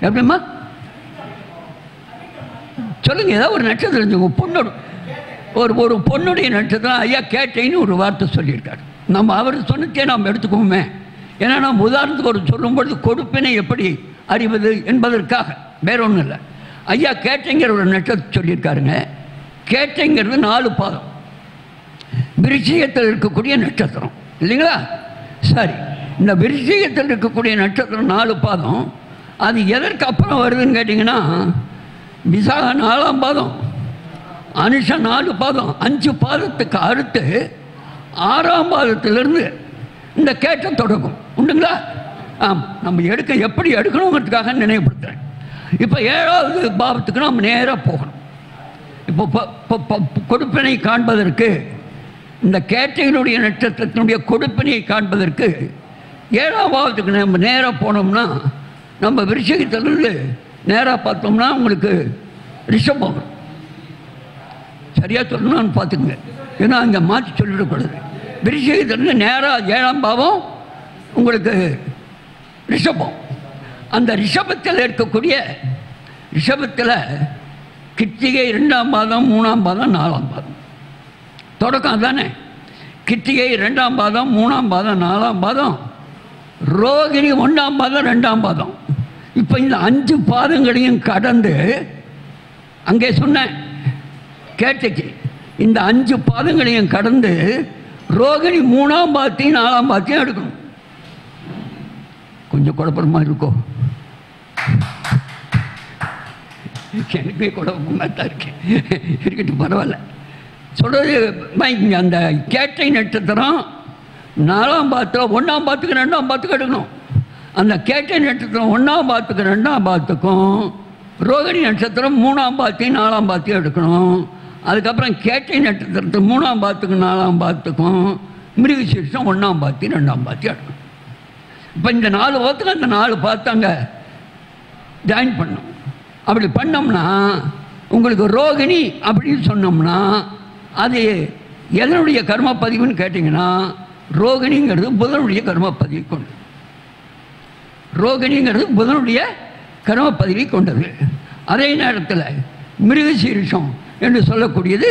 எப்படிம்மா சொல்லுங்கள். ஏதாவது ஒரு நட்சத்திரம் பொண்ணோட ஒரு பொண்ணுடைய நட்சத்திரம் ஐயா கேட்டேன்னு ஒரு வார்த்தை சொல்லியிருக்காரு. நம்ம அவர் சொன்னதே நாம் எடுத்துக்குவோமே. ஏன்னா நம்ம உதாரணத்துக்கு ஒரு சொல்லும்பொழுது கொடுப்பினை எப்படி அறிவது என்பதற்காக வேற ஒன்றும் இல்லை. ஐயா கேட்டேங்கிற ஒரு நட்சத்திரம் சொல்லியிருக்காருங்க. கேட்டேங்கிறது 4 பாதம், விருச்சிகத்தில் இருக்கக்கூடிய நட்சத்திரம் இல்லைங்களா? சரி, இந்த விருச்சிகத்தில் இருக்கக்கூடிய நட்சத்திரம் 4 பாதம். அது எதற்கு அப்புறம் வருதுன்னு கேட்டிங்கன்னா, விசாக 4ஆம் பாதம், அனுஷம் 4 பாதம், 5 பாதத்துக்கு அடுத்து 6ஆம் பாதத்திலிருந்து இந்த கேட்டம் தொடங்கும். உண்டுங்களா? நம்ம எப்படி எடுக்கணுங்கிறதுக்காக நினைவுபடுத்துகிறேன். இப்போ 7வது பாவத்துக்கு நம்ம நேராக போகணும். இப்போ கொடுப்பினை காண்பதற்கு, இந்த கேட்டையினுடைய நட்சத்திரத்தினுடைய கொடுப்பினை காண்பதற்கு 7ஆம் பாவத்துக்கு நம்ம நேராக போனோம்னா, நம்ம விருச்சிகத்திலிருந்து நேராக பார்த்தோம்னா உங்களுக்கு ரிஷபம் வரும். சரியாக சொல்லணும்னு பார்த்துக்குங்க. ஏன்னா அங்கே மாற்றி சொல்லிடக்கூடாது. விருச்சிகத்திலிருந்து நேராக 7ஆம் பாவம் உங்களுக்கு ரிஷபம். அந்த ரிஷபத்தில் இருக்கக்கூடிய ரிஷபத்தில் கிருத்திகை 2ஆம் பாதம், 3ஆம் பாதம், 4ஆம் பாதம் தொடக்கம் தானே. கிருத்திகை 2ஆம் பாதம், 3ஆம் பாதம், 4ஆம் பாதம், ரோகிணி 1ஆம் பாதம், 2ஆம் பாதம். இப்போ இந்த 5 பாதங்களையும் கடந்து அங்கே சொன்னேன் கேட்டுச்சு, இந்த 5 பாதங்களையும் கடந்து ரோகிணி 3ஆம் பாதத்தையும் 4ஆம் பாதத்தையும் எடுக்கணும். கொஞ்சம் குழப்பமா இருக்கும். எனக்கே குழப்பமாக தான் இருக்கேன். இருக்கட்டும், பரவாயில்ல. சொல்கிறது அந்த கேட்டை நட்சத்திரம் 4ஆம் பாதத்தில் 1ஆம் பாதத்துக்கு 2ஆம் பாதத்துக்கு எடுக்கணும். அந்த கேட்டை நட்சத்திரம் 1ஆம் பாதத்துக்கு 2ஆம் பாதத்துக்கும், ரோகிணி நட்சத்திரம் 3ஆம் பாதத்தையும் 4ஆம் பாதத்தையும் எடுக்கணும். அதுக்கப்புறம் கேட்டை நட்சத்திரத்துக்கு 3ஆம் பாதத்துக்கு 4ஆம் பாதத்துக்கும், மிருகசீரிஷம் 1ஆம் பாதத்தையும் 2ஆம் பாதத்தையும் எடுக்கணும். இப்போ இந்த 4 பாதத்துக்கு அந்த 4 பாதத்தை அங்கே ஜாயின் பண்ணணும். அப்படி பண்ணோம்னா உங்களுக்கு ரோகிணி அப்படின்னு சொன்னோம்னா அது எதனுடைய கர்ம பதிவுன்னு கேட்டிங்கன்னா, ரோகிணிங்கிறது புதனுடைய கர்ம பதிவை கொண்டது. ரோகிணிங்கிறது புதனுடைய கர்ம பதிவை கொண்டது. அதே நேரத்தில் மிருகசீரிஷம் என்று சொல்லக்கூடியது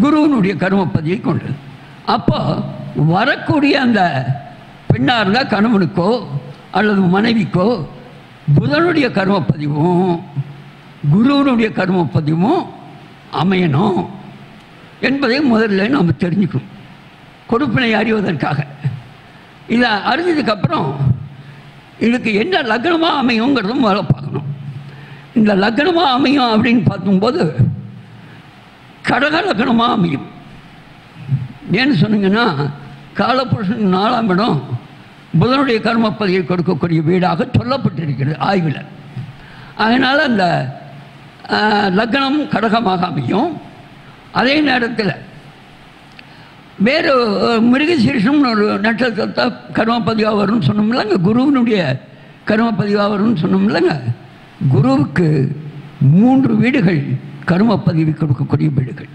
குருவனுடைய கர்ம பதிவை கொண்டது. அப்போ வரக்கூடிய அந்த பெண்ணாக இருந்தால் கணவனுக்கோ அல்லது மனைவிக்கோ புதனுடைய கர்ம பதிவும் குருவனுடைய கர்ம பதிவும் அமையணும் என்பதை முதல்ல நாம் தெரிஞ்சுக்கணும், கொடுப்பினை அறிவதற்காக. இதை அறிஞ்சதுக்கப்புறம் இதுக்கு என்ன லக்னமாக அமையுங்கிறதும் முதல்ல பார்க்கணும். இந்த லக்னமாக அமையும் அப்படின்னு பார்க்கும்போது கடக லக்னமாக அமையும். ஏன்னு சொன்னீங்கன்னா, காலபுருஷன் 4ஆம் இடம் புதனுடைய கர்மப்பதியை கொடுக்கக்கூடிய வீடாக சொல்லப்பட்டிருக்கிறது ஆய்வில். அதனால் அந்த லக்னம் கடகமாக அமையும். அதே நேரத்தில் வேறு மிருகசீரிஷம்னு ஒரு நட்சத்திரத்தை கர்மப்பதிவாக வரும்னு சொன்னோம்ல, அங்கே குருவினுடைய கர்மப்பதிவாக வரும்னு சொன்னோம்லங்க. குருவுக்கு 3 வீடுகள் கர்மப்பதிவு கொடுக்கக்கூடிய வீடுகள்: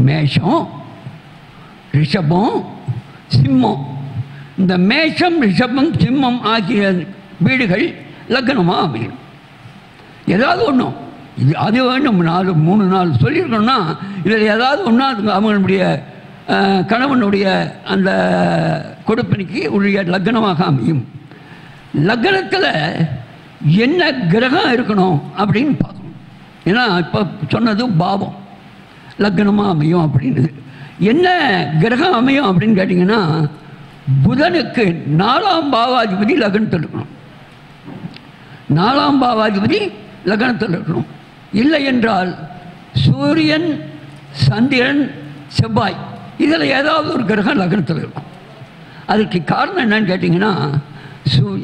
மேஷம், ரிஷபம், சிம்மம். இந்த மேஷம், ரிஷபம், சிம்மம் ஆகிய வீடுகள் லக்னமாக அமையும். ஏதாவது ஒன்றும் இது அது வேண்டும் 3-4 சொல்லியிருக்கோம்னா இதில் ஏதாவது ஒன்றா அவங்களுடைய கணவனுடைய அந்த கொடுப்பினைக்கு உரிய லக்னமாக அமையும். லக்னத்தில் என்ன கிரகம் இருக்கணும் அப்படின்னு பார்க்கணும். ஏன்னா இப்போ சொன்னது பாவம் லக்னமாக அமையும் அப்படின்னு. என்ன கிரகம் அமையும் அப்படின்னு கேட்டிங்கன்னா, புதனுக்கு 4ஆம் பாவாதிபதி லக்னத்தில் இருக்கணும். 4ஆம் பாவாதிபதி லக்னத்தில் இருக்கணும். இல்லை என்றால் சூரியன், சந்திரன், செவ்வாய் இதில் ஏதாவது ஒரு கிரகம் லக்னத்தில் இருக்கும். அதுக்கு காரணம் என்னன்னு கேட்டிங்கன்னா,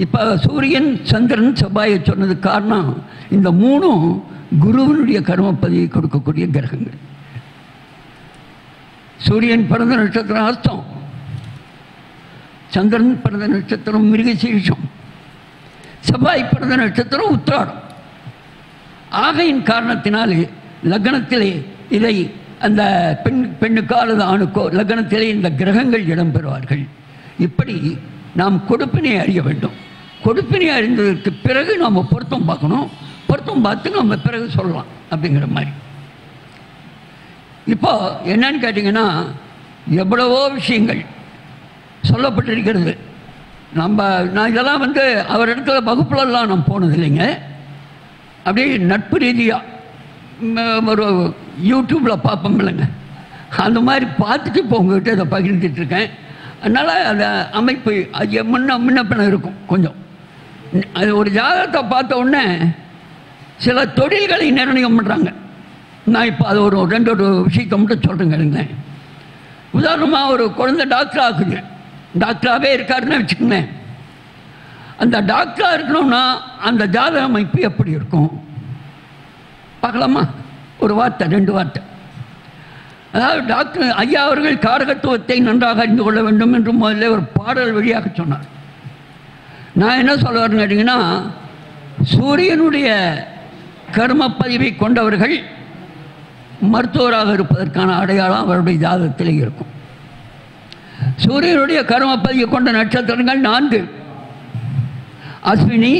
இப்போ சூரியன், சந்திரன், செவ்வாயை சொன்னதுக்கு காரணம் இந்த 3ம் குருவினுடைய கர்மப்பதியை கொடுக்கக்கூடிய கிரகங்கள். சூரியன் பிறந்த நட்சத்திரம் அர்த்தம், சந்திரன் பிறந்த நட்சத்திரம் மிருகசீரிஷம், செவ்வாய் பிறந்த நட்சத்திரம் உத்திராடம். ஆகையின் காரணத்தினாலே லக்னத்திலே இதை அந்த பெண்ணுக்கோ அல்லது ஆணுக்கோ லக்னத்திலே இந்த கிரகங்கள் இடம்பெறுவார்கள். இப்படி நாம் கொடுப்பினை அறிய வேண்டும். கொடுப்பினை அறிந்ததற்கு பிறகு நாம் பொருத்தம் பார்க்கணும். பொருத்தம் பார்த்து நம்ம பிறகு சொல்லலாம் அப்படிங்கிற மாதிரி. இப்போ என்னன்னு கேட்டிங்கன்னா, எவ்வளவோ விஷயங்கள் சொல்லப்பட்டிருக்கிறது. நான் இதெல்லாம் அவர் இடத்துல வகுப்புலலாம் நான் போனது இல்லைங்க. அப்படியே நட்பு ரீதியாக ஒரு யூடியூப்பில் பார்ப்போம் இல்லைங்க, அந்த மாதிரி பார்த்துட்டு இப்போ உங்கள்கிட்ட இதை பகிர்ந்துட்டுருக்கேன். அதனால் அந்த அமைப்பு அது முன்ன இருக்கும் கொஞ்சம். அது ஒரு ஜாதகத்தை பார்த்த உடனே சில தொழில்களை நிர்ணயம் பண்ணுறாங்க. நான் இப்போ அது ஒரு விஷயத்தை மட்டும் சொல்கிறேங்க இல்லைங்களேன். உதாரணமாக ஒரு குழந்தை டாக்டர் ஆகுது, டாக்டராகவே இருக்காருன்னு வச்சுக்கோங்களேன். அந்த டாக்டராக இருக்கணும்னா அந்த ஜாதக அமைப்பு எப்படி இருக்கும் பார்க்கலாமா? ஒரு வார்த்தை 2 வார்த்தை. அதாவது டாக்டர் ஐயா அவர்கள் காரகத்துவத்தை நன்றாக அறிந்து கொள்ள வேண்டும் என்று முதல்ல ஒரு பாடல் வழியாக சொன்னார். நான் என்ன சொல்ல வரேன்னு கேட்டிங்கன்னா, சூரியனுடைய கர்மப்பதிவை கொண்டவர்கள் மருத்துவராக இருப்பதற்கான அடையாளம் அவருடைய ஜாதகத்திலே இருக்கும். சூரியனுடைய கர்மப்பதிவை கொண்ட நட்சத்திரங்கள் 4: அஸ்வினி,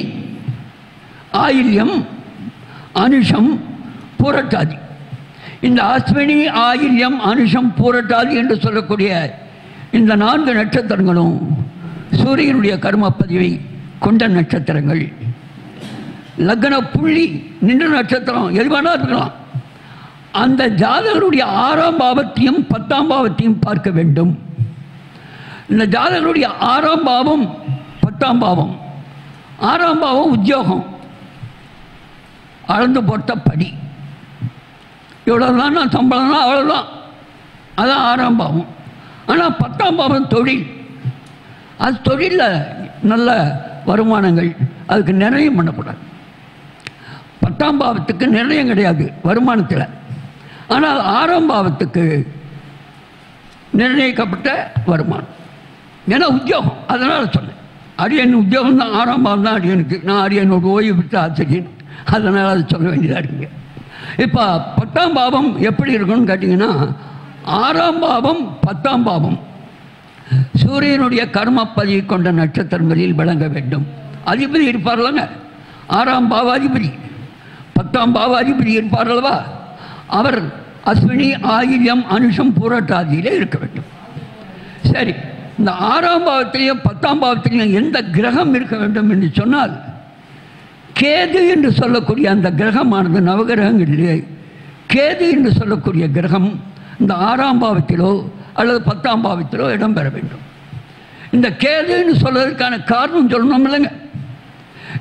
ஆயில்யம், அனுஷம், பூரட்டாதி. இந்த அஸ்வினி, ஆயில்யம், அனுஷம், பூரட்டாதி என்று சொல்லக்கூடிய இந்த 4 நட்சத்திரங்களும் சூரியனுடைய கர்மப்பதிவை கொண்ட நட்சத்திரங்கள். லக்ன புள்ளி நின்ற நட்சத்திரம் எதுவானா இருக்கலாம். அந்த ஜாதகருடைய 6ஆம் பாவத்தையும் 10ஆம் பாவத்தையும் பார்க்க வேண்டும். இந்த ஜாதகருடைய 6ஆம் பாவம் 10ஆம் பாவம். 6ஆம் பாவம் உத்தியோகம், அளந்து போட்ட படி, இவ்வளோதான் நான் சம்பளம்னா அவ்வளோதான், அதான் 6ஆம் பாவம். ஆனால் 10ஆம் பாவம் தொழில். அது தொழிலில் நல்ல வருமானங்கள், அதுக்கு நிர்ணயம் பண்ணக்கூடாது. 10ஆம் பாவத்துக்கு நிர்ணயம் கிடையாது வருமானத்தில். ஆனால் 6ஆம் பாவத்துக்கு நிர்ணயிக்கப்பட்ட வருமானம். ஏன்னா உத்தியோகம். அதனால் சொன்னேன், அரியன் உத்தியோகம் தான் 6ஆம் பாவம் தான் அரியனுக்கு. நான் அரியனோட ஓய்வு பெற்ற ஆசிரியன், அதனால் அது சொல்ல வேண்டியதாக இருக்குங்க. இப்போ 10ஆம் பாவம் எப்படி இருக்குன்னு கேட்டிங்கன்னா, 6ஆம் பாவம் 10ஆம் பாவம் சூரியனுடைய கர்மப்பதிவை கொண்ட நட்சத்திரங்களில் விளங்க வேண்டும். அதிபதி இருப்பார்களாங்க, 6ஆம் பாவாதிபதி 10ஆம் பாவாதிபதி இருப்பார்களவா, அவர் அஸ்வினி, ஆயில்யம், அனுஷம், பூரட்டாதியிலே இருக்க வேண்டும். சரி, இந்த 6ஆம் பாவத்திலையும் 10ஆம் பாவத்திலையும் எந்த கிரகம் இருக்க வேண்டும் என்று சொன்னால், கேது என்று சொல்லக்கூடிய அந்த கிரகமானது நவகிரகங்களிலே கேது என்று சொல்லக்கூடிய கிரகம் இந்த 6ஆம் பாவத்திலோ அல்லது 10ஆம் பாவத்திலோ இடம்பெற வேண்டும். இந்த கேதுன்னு சொல்வதற்கான காரணம் சொல்லணும் இல்லைங்க.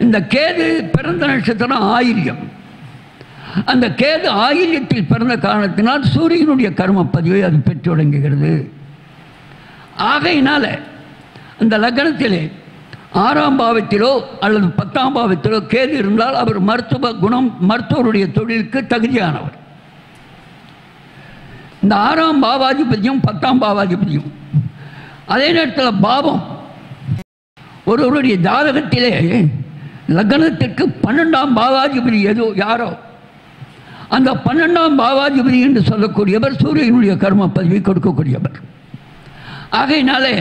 இந்த கேது பிறந்த நட்சத்திரம் ஆயில்யம். அந்த கேது ஆயில்யத்தில் பிறந்த காரணத்தினால் சூரியனுடைய கர்மப்பதிவை அது பெற்று தொடங்குகிறது. ஆகையினால அந்த லக்னத்திலே 6ஆம் பாவத்திலோ அல்லது 10ஆம் பாவத்திலோ கேது இருந்தால் அவர் மருத்துவ குணம், மருத்துவருடைய தொழிலுக்கு தகுதியானவர். இந்த 6ஆம் பாவாதிபதியும் 10ஆம் பாவாதிபதியும் அதே நேரத்தில் பாவம் ஒருவருடைய ஜாதகத்திலே லக்னத்திற்கு 12ஆம் பாவாதிபதி யாரோ அந்த 12ஆம் பாவாதிபதி என்று சொல்லக்கூடியவர் சூரியனுடைய கர்மப்பதிவை கொடுக்கக்கூடியவர். ஆகையினாலே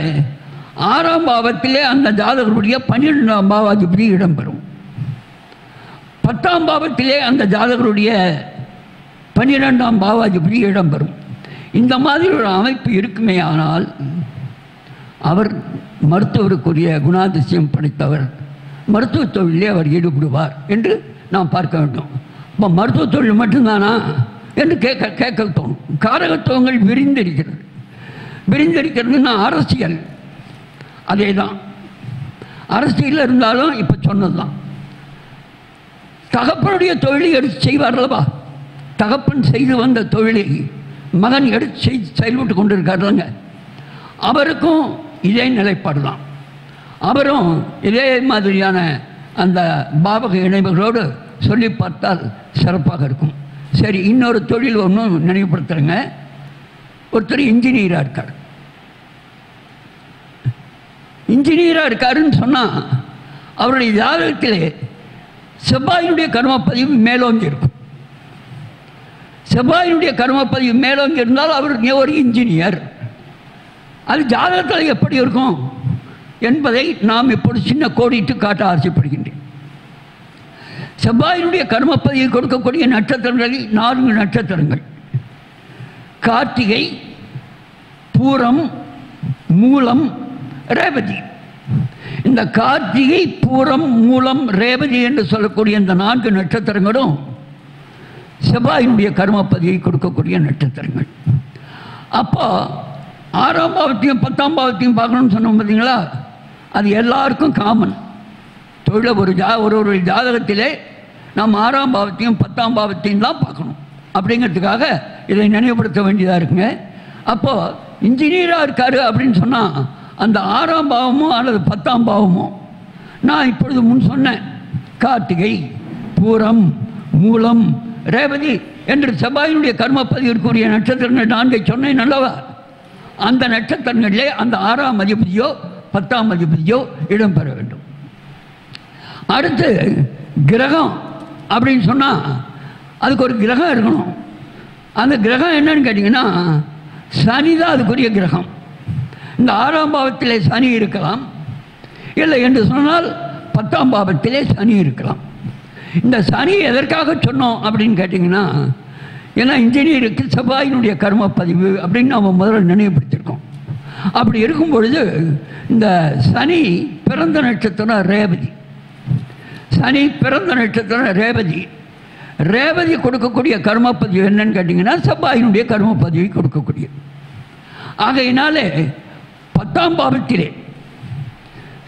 6ஆம் பாவத்திலே அந்த ஜாதகருடைய 12ஆம் பாவாதிபதி இடம்பெறும். 10ஆம் பாவத்திலே அந்த ஜாதகருடைய 12ஆம் பாவாதிபதி இடம்பெறும். இந்த மாதிரி ஒரு அமைப்பு இருக்குமே ஆனால் அவர் மருத்துவருக்குரிய குணாதிசயம் படைத்தவர், மருத்துவ தொழிலே அவர் ஈடுபடுவார் என்று நாம் பார்க்க வேண்டும். இப்போ மருத்துவ தொழில் மட்டும்தானா என்று கேட்க தோணும். காரகத்துவங்கள் விரிந்திருக்கிறதுன்னா அரசியல் அதே தான். அரசியல் இருந்தாலும் இப்போ சொன்னது தான். தகப்பனுடைய தொழிலை எடுத்து செய்வார்களவா, தகப்பன் செய்து வந்த தொழிலை மகன் எடுத்து செயல்பட்டு கொண்டு இருக்காருங்க, அவருக்கும் இதே நிலைப்பாடு தான். அவரும் இதே மாதிரியான அந்த பாவக இணைவுகளோடு சொல்லி பார்த்தால் சிறப்பாக இருக்கும். சரி, இன்னொரு தொழில் ஒன்றும் நினைவுபடுத்துகிறேங்க. ஒருத்தர் இன்ஜினியராக இருக்கார். இன்ஜினியராக இருக்காருன்னு சொன்னால் அவருடைய ஜாதகத்திலே செவ்வாயினுடைய கர்மப்பதிவு மேலோங்கி இருக்கும். செவ்வாயினுடைய கர்மப்பதிவு மேலோங்கி இருந்தால் அவர் ஒரு இன்ஜினியர். அது ஜாதகத்தில் எப்படி இருக்கும்? என்பதை நாம் இப்பொழுது சின்ன கோடிட்டு காட்ட ஆசைப்படுகின்றேன். செவ்வாயினுடைய கர்மப்பதியை கொடுக்கக்கூடிய நட்சத்திரங்களில் 4 நட்சத்திரங்கள்: கார்த்திகை, பூரம், மூலம், ரேவதி. இந்த கார்த்திகை, பூரம், மூலம், ரேவதி என்று சொல்லக்கூடிய இந்த 4 நட்சத்திரங்களும் செவ்வாயினுடைய கர்மப்பதியை கொடுக்கக்கூடிய நட்சத்திரங்கள். அப்போ 6ஆம் பாவத்தையும் 10ஆம் பாவத்தையும் பார்க்கணும்னு சொன்னோம் பார்த்தீங்களா? அது எல்லாருக்கும் காமன். தொழில ஒரு ஜாதகத்திலே நாம் 6ஆம் பாவத்தையும் 10ஆம் பாவத்தையும் தான் பார்க்கணும். அப்படிங்கிறதுக்காக இதை நினைவுபடுத்த வேண்டியதாக இருக்குங்க. அப்போது இன்ஜினியராக இருக்காரு அப்படின்னு சொன்னால் அந்த 6ஆம் பாவமோ அல்லது 10ஆம் பாவமோ, நான் இப்பொழுது முன் சொன்னேன் கார்த்திகை, பூரம், மூலம், ரேவதி என்று செவ்வாயினுடைய கர்மப்பதி இருக்கக்கூடிய நட்சத்திரங்கள் 4 சொன்னேன் அல்லவா? அந்த நட்சத்திரங்களிலே அந்த 6ஆம் அதிபதியோ 10ஆம் அதிபதியோ இடம்பெற வேண்டும். அடுத்து கிரகம் அப்படின்னு சொன்னால் அதுக்கு ஒரு கிரகம் இருக்கணும். அந்த கிரகம் என்னன்னு கேட்டிங்கன்னா சனி தான் அதுக்குரிய கிரகம். இந்த 6ஆம் பாவத்திலே சனி இருக்கலாம், இல்லை என்று சொன்னால் 10ஆம் பாவத்திலே சனி இருக்கலாம். இந்த சனி எதற்காக சொன்னோம் அப்படின்னு கேட்டிங்கன்னா, ஏன்னா இன்ஜினியருக்கு செவ்வாயினுடைய கர்மப்பதிவு அப்படின்னு நாம் முதல்ல நினைவுபடுத்தியிருக்கோம். அப்படி இருக்கும் பொழுது இந்த சனி பிறந்த நட்சத்திரம் ரேவதி. சனி பிறந்த நட்சத்திரம் ரேவதி. ரேவதி கொடுக்கக்கூடிய கர்மப்பதிவு என்னன்னு கேட்டிங்கன்னா செவ்வாயினுடைய கர்மப்பதிவை கொடுக்கக்கூடிய. ஆகையினாலே 10ஆம் பாவத்திலே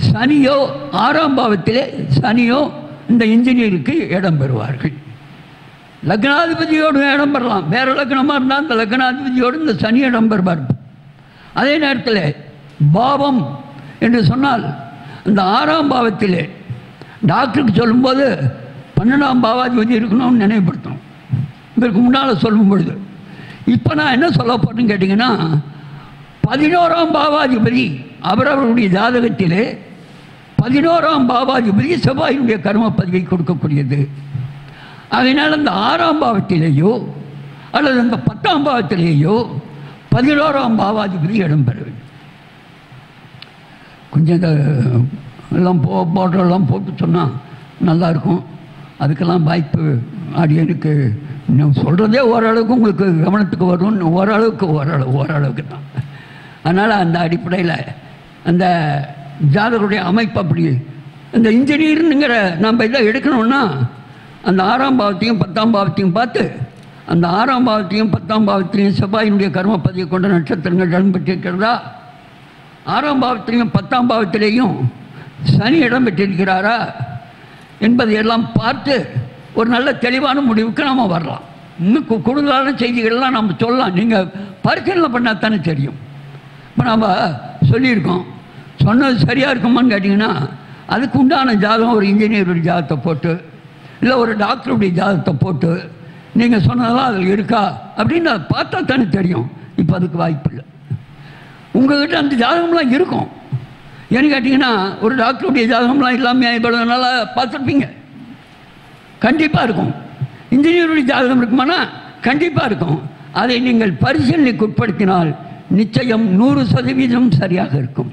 சனியோ 6ஆம் பாவத்திலே சனியோ இந்த இன்ஜினியருக்கு இடம் பெறுவார்கள். லக்னாதிபதியோடு இடம் பெறலாம். வேறு லக்னமாக இருந்தால் அந்த லக்னாதிபதியோடு இந்த சனி இடம் பெறுவார். அதே நேரத்தில் பாவம் என்று சொன்னால் இந்த 6ஆம் பாவத்திலே டாக்டருக்கு சொல்லும்போது 12ஆம் பாவாதிபதி இருக்கணும்னு நினைவுபடுத்தணும். இதற்கு முன்னால் சொல்லும் பொழுது இப்போ நான் என்ன சொல்ல போறேன்னு கேட்டிங்கன்னா, 11ஆம் பாவாதிபதி அவரவருடைய ஜாதகத்திலே 11ஆம் பாவாதிபதி செவ்வாயினுடைய கர்மப்பதிவை கொடுக்கக்கூடியது. அதனால் அந்த 6ஆம் பாவத்திலேயோ அல்லது அந்த 10ஆம் பாவத்திலேயோ 11ஆம் பாவாதிபதி இடம்பெற வேண்டும். கொஞ்சம் இந்த எல்லாம் போட்டெல்லாம் போட்டு சொன்னால் நல்லாயிருக்கும். அதுக்கெல்லாம் வாய்ப்பு ஆடியனுக்கு நான் சொல்கிறதே ஓரளவுக்கு உங்களுக்கு கவனத்துக்கு வரும்னு ஓரளவுக்கு தான். அதனால் அந்த அடிப்படையில் அந்த ஜாதகருடைய அமைப்பு அப்படி இந்த இன்ஜினியருங்கிற நம்ம இதை எடுக்கணும்னா அந்த 6ஆம் பாவத்தையும் 10ஆம் பாவத்தையும் பார்த்து அந்த 6ஆம் பாவத்தையும் 10ஆம் பாவத்திலையும் செவ்வாயினுடைய கர்மப்பதியை கொண்ட நட்சத்திரங்கள் இடம்பெற்றிருக்கிறதா, 6ஆம் பாவத்திலையும் 10ஆம் பாவத்திலேயும் சனி இடம் பெற்றிருக்கிறாரா என்பதையெல்லாம் பார்த்து ஒரு நல்ல தெளிவான முடிவுக்கு நாம் வரலாம். இன்னும் கூடுதலான செய்திகள்லாம் நம்ம சொல்லலாம். நீங்கள் பரிசீலனை பண்ணால் தானே தெரியும். இப்போ நம்ம சொல்லியிருக்கோம், சொன்னது சரியாக இருக்குமான்னு கேட்டிங்கன்னா அதுக்கு உண்டான ஜாதகம் ஒரு இன்ஜினியருடைய ஜாதகத்தை போட்டு இல்லை ஒரு டாக்டருடைய ஜாதகத்தை போட்டு நீங்கள் சொன்னதெல்லாம் அதில் இருக்கா அப்படின்னு அதை பார்த்தா தானே தெரியும். இப்போ அதுக்கு வாய்ப்பு இல்லை. உங்கள்கிட்ட அந்த ஜாதகம்லாம் இருக்கும். ஏன்னு கேட்டிங்கன்னா ஒரு டாக்டருடைய ஜாதகம்லாம் இல்லாமல் இவ்வளோ நல்லா பார்த்துருப்பீங்க. கண்டிப்பாக இருக்கும். இன்ஜினியருடைய ஜாதகம் இருக்குமானா கண்டிப்பாக இருக்கும். அதை நீங்கள் பரிசீலனைக்கு உட்படுத்தினால் நிச்சயம் 100% சரியாக இருக்கும்.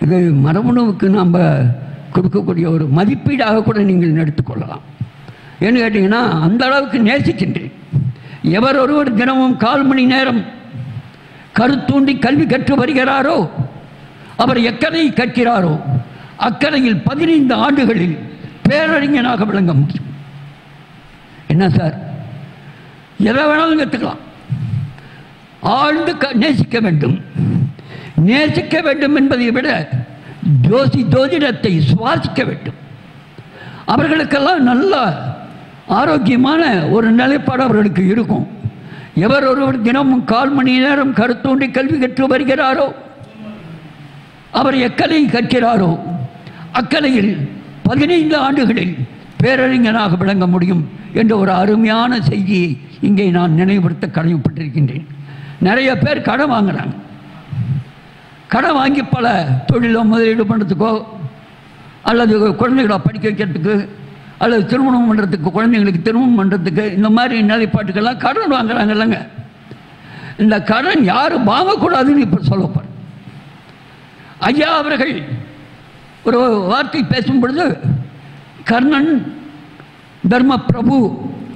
இது மரபணுவுக்கு நாம் கொடுக்கக்கூடிய ஒரு மதிப்பீடாக கூட நீங்கள் எடுத்துக்கொள்ளலாம். ஏன்னு கேட்டிங்கன்னா அந்த அளவுக்கு நேசிக்கின்றேன். எவர் ஒருவர் தினமும் 1/4 மணி நேரம் கருத்தூண்டி கல்வி கற்று வருகிறாரோ அவர் எக்கரை கற்கிறாரோ அக்கறையில் 15 ஆண்டுகளில் பேரறிஞனாக விளங்க முடியும். என்ன சார், எதை வேணாலும் கற்றுக்கலாம். ஆழ்ந்து நேசிக்க வேண்டும். நேசிக்க வேண்டும் என்பதை விட ஜோதிடத்தை சுவாசிக்க வேண்டும். அவர்களுக்கெல்லாம் நல்ல ஆரோக்கியமான ஒரு நிலைப்பாடு அவர்களுக்கு இருக்கும். எவர் ஒருவர் தினமும் 1/4 மணி நேரம் கருத்தூண்டி கல்வி கற்று வருகிறாரோ அவர் எக்கலை கற்கிறாரோ அக்கலையில் 15 ஆண்டுகளில் பேரறிஞனாக விளங்க முடியும் என்ற ஒரு அருமையான செய்தியை இங்கே நான் நினைவுபடுத்த கடமைப்பட்டிருக்கின்றேன். நிறைய பேர் கடன் வாங்குறாங்க. கடன் வாங்கி பல தொழிலோ முதலீடு பண்ணுறதுக்கோ அல்லது குழந்தைகளை படிக்க வைக்கிறதுக்கு அல்லது திருமணம் பண்ணுறதுக்கு, குழந்தைங்களுக்கு திருமணம் பண்ணுறதுக்கு, இந்த மாதிரி நிலைப்பாட்டுக்கெல்லாம் கடன் வாங்குறாங்க இல்லைங்க. இந்த கடன் யாரும் வாங்கக்கூடாதுன்னு இப்போ சொல்லப்போகிறேன். ஐயா அவர்கள் ஒரு வார்த்தை பேசும் பொழுது கர்ணன் தர்ம பிரபு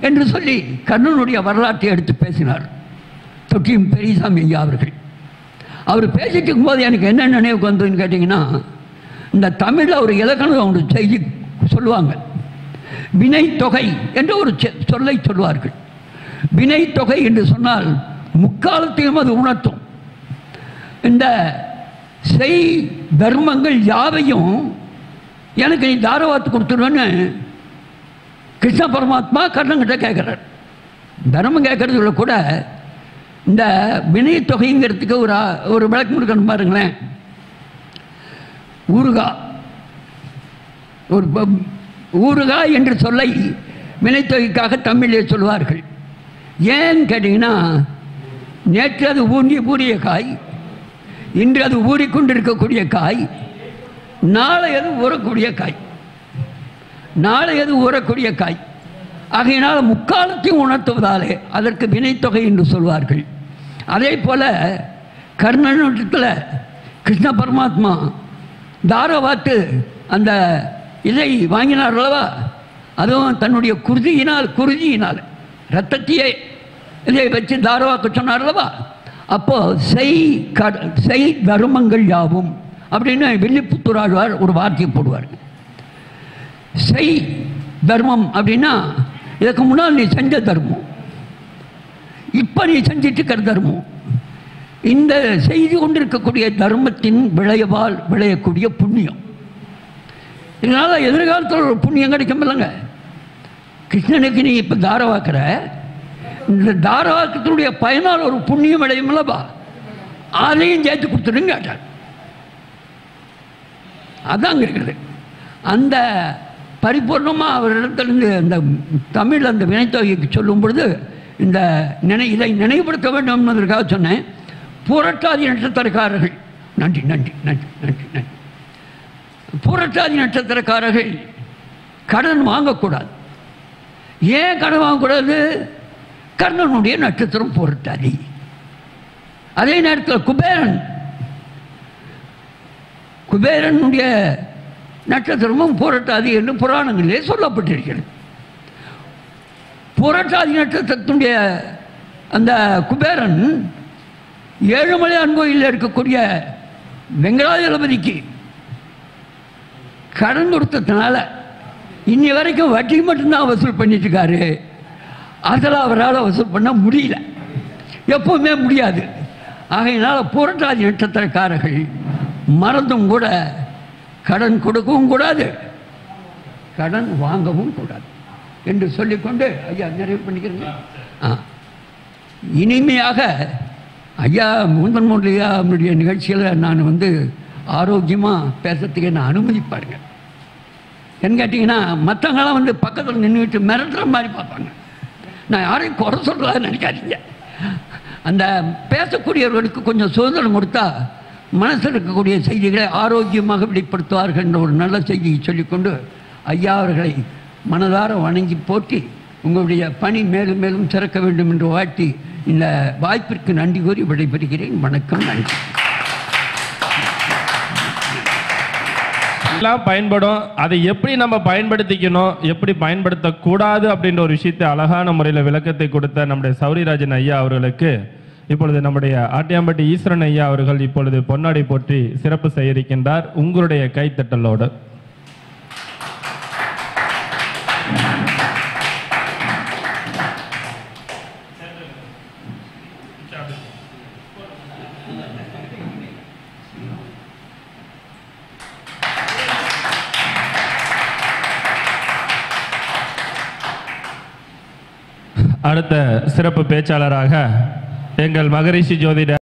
என்று சொல்லி கர்ணனுடைய வரலாற்றை எடுத்து பேசினார் தொட்டியம் பெரியசாமி ஐயா அவர்கள். அவர் பேசிட்டு இருக்கும்போது எனக்கு என்ன நினைவுக்கு வந்ததுன்னு கேட்டிங்கன்னா, இந்த தமிழில் ஒரு இலக்கணம் ஒன்று செய்தி சொல்லுவாங்க. வினை தொகை என்று ஒரு சொல்லை சொல்வார்கள். வினை தொகை என்று சொன்னால் முக்காலத்தையும் அது உணர்த்தும். இந்த செய் தர்மங்கள் யாவையும் எனக்கு நீ தாரவாத்து கொடுத்துருவேன்னு கிருஷ்ண பரமாத்மா கர்ணங்கிட்ட கேட்குறார். தர்மம் கேட்கறதுல கூட இந்த வினை தொகைங்கிறதுக்கு ஒரு விளக்கம் கொடுக்கணும் பாருங்களேன். ஊறுகாய் என்று சொல்லை வினைத்தொகைக்காக தமிழிலே சொல்வார்கள். ஏன்னு கேட்டிங்கன்னா, நேற்று அது ஊறிய காய், இன்று அது ஊறிக்கொண்டிருக்கக்கூடிய காய், நாளை அது ஊறக்கூடிய காய். ஆகையினால் முக்காலத்தையும் உணர்த்துவதாலே அதற்கு வினைத்தொகை என்று சொல்வார்கள். அதே போல கர்ணனிடத்தில் கிருஷ்ண பரமாத்மா தாரவாத்து அந்த இதை வாங்கினார் அல்லவா, அதுவும் தன்னுடைய குருதியினால் ரத்தத்தையே இதை வச்சு தாரவாக்கு சொன்னார் அல்லவா. அப்போ செய் தர்மங்கள் யாவும் அப்படின்னு வில்லிபுத்தூர் ஆழ்வார் ஒரு வார்த்தையை போடுவார். செய் தர்மம் அப்படின்னா இதுக்கு முன்னால் நீ செஞ்ச தர்மம், இப்போ நீ செஞ்சிட்டு இருக்கிற தர்மம், இந்த செய்து கொண்டிருக்கக்கூடிய தர்மத்தின் விளைவால் விளையக்கூடிய புண்ணியம். இதனால் எதிர்காலத்தில் ஒரு புண்ணியம் கிடைக்கும் இல்லைங்க. கிருஷ்ணனுக்கு நீ இப்போ தாரவாக்குற, இந்த தாரவாக்கத்தினுடைய பயனால் ஒரு புண்ணியம் விளையும் இல்லவா, அதையும் சேர்த்து கொடுத்துடுங்க கேட்டார். அதாங்க இருக்குது. அந்த பரிபூர்ணமாக அவரிடத்திலிருந்து அந்த தமிழ் அந்த வினைத்தொகைக்கு சொல்லும் பொழுது இதை நினைவுபடுத்த வேண்டும் என்பதற்காக சொன்னேன். புரட்டாதி நட்சத்திரக்காரர்கள், நன்றி நன்றி நன்றி நன்றி நன்றி. புரட்டாதி நட்சத்திரக்காரர்கள் கடன் வாங்கக்கூடாது. ஏன் கடன் வாங்கக்கூடாது? கர்ணனுடைய நட்சத்திரம் புரட்டாதி. அதே நேரத்தில் குபேரனுடைய நட்சத்திரமும் புரட்டாதி என்று புராணங்களிலே சொல்லப்பட்டிருக்கிறது. புரட்டாதி நட்சத்திரத்தினுடைய அந்த குபேரன் ஏழுமலையான் கோயிலில் இருக்கக்கூடிய வெங்கடாஜலபதிக்கு கடன் கொடுத்ததுனால இன்னி வரைக்கும் வட்டி மட்டும்தான் வசூல் பண்ணிட்டு இருக்காரு. அதில் அவரால் வசூல் பண்ண முடியல, எப்பவுமே முடியாது. ஆகையினால் புரட்டாதி நட்சத்திரக்காரர்கள் மறந்தும் கூட கடன் கொடுக்கவும் கூடாது, கடன் வாங்கவும் கூடாது என்று சொல்லிக்கொண்டு ஐயா நிறைவு பண்ணிக்கிறேங்க. இனிமையாக ஐயா மூந்தன்மொழியா அவனுடைய நிகழ்ச்சியில் நான் ஆரோக்கியமாக பேசுறதுக்கு என்ன அனுமதிப்பாருங்க. என்ன கேட்டிங்கன்னா, மற்றவங்களாம் பக்கத்தில் நின்றுட்டு மிரட்டுற மாதிரி பார்ப்பாங்க. நான் யாரையும் குறை சொல்கிறதா நினைக்காதீங்க. அந்த பேசக்கூடியவர்களுக்கு கொஞ்சம் சுதந்திரம் கொடுத்தா மனசில் இருக்கக்கூடிய செய்திகளை ஆரோக்கியமாக வெளிப்படுத்துவார்கள் என்ற ஒரு நல்ல செய்தியை சொல்லிக்கொண்டு ஐயா அவர்களை மனதார வணங்கி போற்றி உங்களுடைய பணி மேலும் மேலும் சிறக்க வேண்டும் என்று வாழ்த்தி இந்த வாய்ப்பிற்கு நன்றி கூறி விடைபெறுகிறேன். வணக்கம், நன்றி. எல்லாம் பயன்படும், அதை எப்படி நம்ம பயன்படுத்திக்கணும், எப்படி பயன்படுத்தக்கூடாது அப்படின்ற ஒரு விஷயத்தை அழகான முறையில் விளக்கத்தை கொடுத்த நம்முடைய சௌரிராஜன் ஐயா அவர்களுக்கு இப்பொழுது நம்முடைய ஆட்டியாம்பட்டி ஈஸ்வரன் ஐயா அவர்கள் இப்பொழுது பொன்னாடை போற்றி சிறப்பு செய்ய இருக்கின்றார். உங்களுடைய கைத்தட்டலோடு அடுத்த சிறப்பு பேச்சாளராக எங்கள் மகரிஷி ஜோதிட